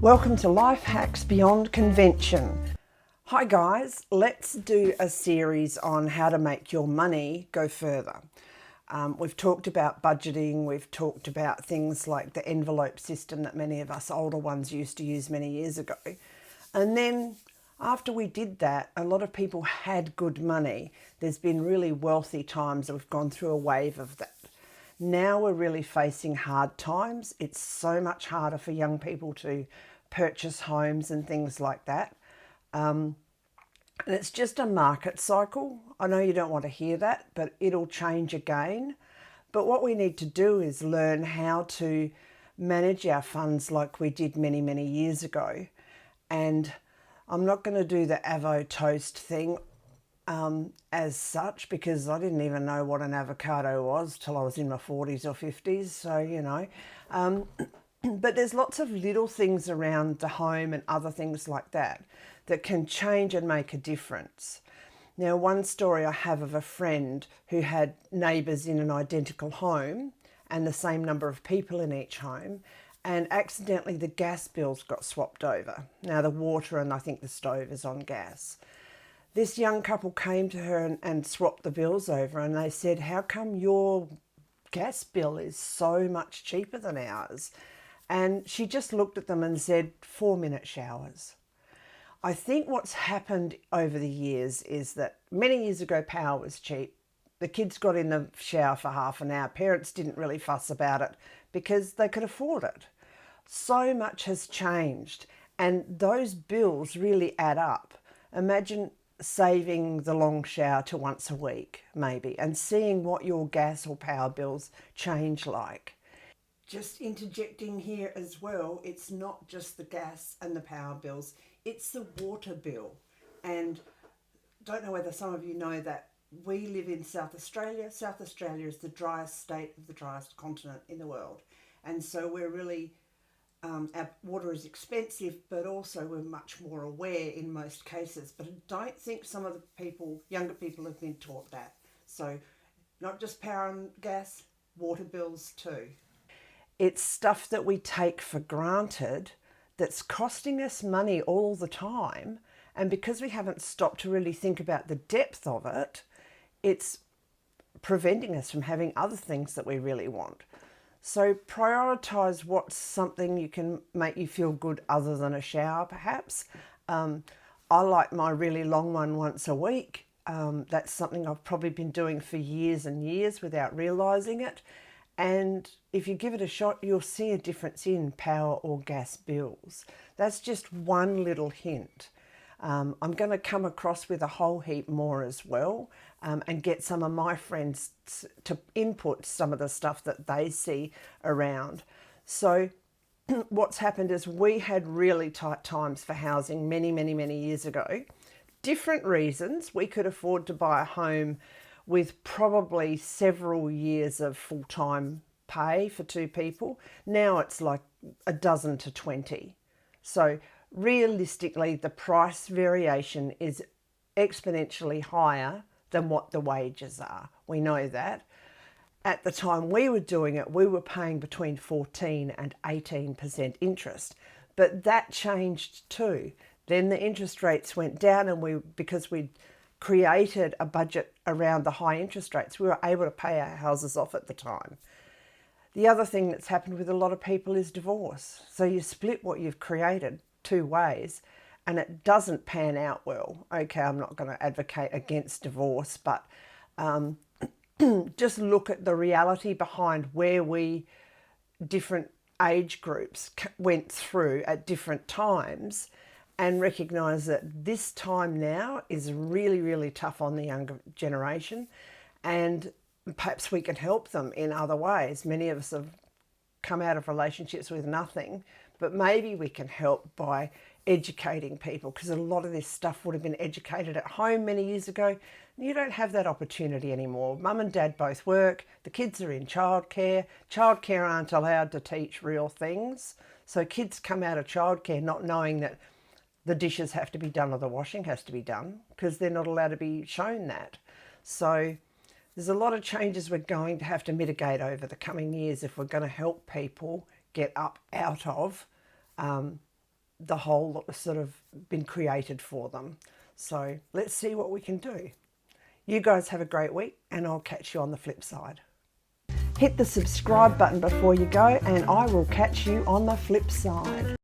Welcome to Life Hacks Beyond Convention. Hi guys, let's do a series on how to make your money go further. We've talked about budgeting, we've talked about things like the envelope system that many of us older ones used to use many years ago. And then after we did that, a lot of people had good money. There's been really wealthy times that we've gone through a wave of that. Now we're really facing hard times. It's so much harder for young people to purchase homes and things like that. And it's just a market cycle. I know you don't want to hear that, but it'll change again. But what we need to do is learn how to manage our funds like we did many, many years ago. And I'm not going to do the avo toast thing as such, because I didn't even know what an avocado was till I was in my 40s or 50s. So, you know, but there's lots of little things around the home and other things like that that can change and make a difference. Now, one story I have of a friend who had neighbours in an identical home and the same number of people in each home, and accidentally the gas bills got swapped over. Now the water and I think the stove is on gas. This young couple came to her and swapped the bills over, and they said, "How come your gas bill is so much cheaper than ours?" And she just looked at them and said, 4-minute showers. I think what's happened over the years is that many years ago power was cheap. The kids got in the shower for half an hour. Parents didn't really fuss about it because they could afford it. So much has changed, and those bills really add up. Imagine saving the long shower to once a week maybe, and seeing what your gas or power bills change like. Just interjecting here as well, it's not just the gas and the power bills, it's the water bill. And don't know whether some of you know that we live in South Australia. South Australia is the driest state of the driest continent in the world. And so we're really, our water is expensive, but also we're much more aware in most cases. But I don't think some of the people, younger people, have been taught that. So not just power and gas, water bills too. It's stuff that we take for granted that's costing us money all the time. And because we haven't stopped to really think about the depth of it, it's preventing us from having other things that we really want. So prioritise what's something you can make you feel good other than a shower, perhaps. I like my really long one once a week. That's something I've probably been doing for years and years without realising it. And if you give it a shot, you'll see a difference in power or gas bills. That's just one little hint. I'm going to come across with a whole heap more as well, and get some of my friends to input some of the stuff that they see around. So what's happened is we had really tight times for housing many, many, many years ago. Different reasons. We could afford to buy a home with probably several years of full-time pay for two people. Now it's like a dozen to 20. So realistically, the price variation is exponentially higher than what the wages are. We know that. At the time we were doing it, we were paying between 14 and 18% interest. But that changed too. Then the interest rates went down, and because we created a budget around the high interest rates, we were able to pay our houses off at the time. The other thing that's happened with a lot of people is divorce. So you split what you've created two ways and it doesn't pan out well. Okay, I'm not going to advocate against divorce, but just look at the reality behind where different age groups went through at different times, and recognise that this time now is really, really tough on the younger generation, and perhaps we can help them in other ways. Many of us have come out of relationships with nothing, but maybe we can help by educating people, because a lot of this stuff would have been educated at home many years ago. You don't have that opportunity anymore. Mum and dad both work, the kids are in childcare. Childcare aren't allowed to teach real things. So kids come out of childcare not knowing that the dishes have to be done or the washing has to be done, because they're not allowed to be shown that. So there's a lot of changes we're going to have to mitigate over the coming years if we're going to help people get up out of the hole that was sort of been created for them. So let's see what we can do. You guys have a great week, and I'll catch you on the flip side. Hit the subscribe button before you go, and I will catch you on the flip side.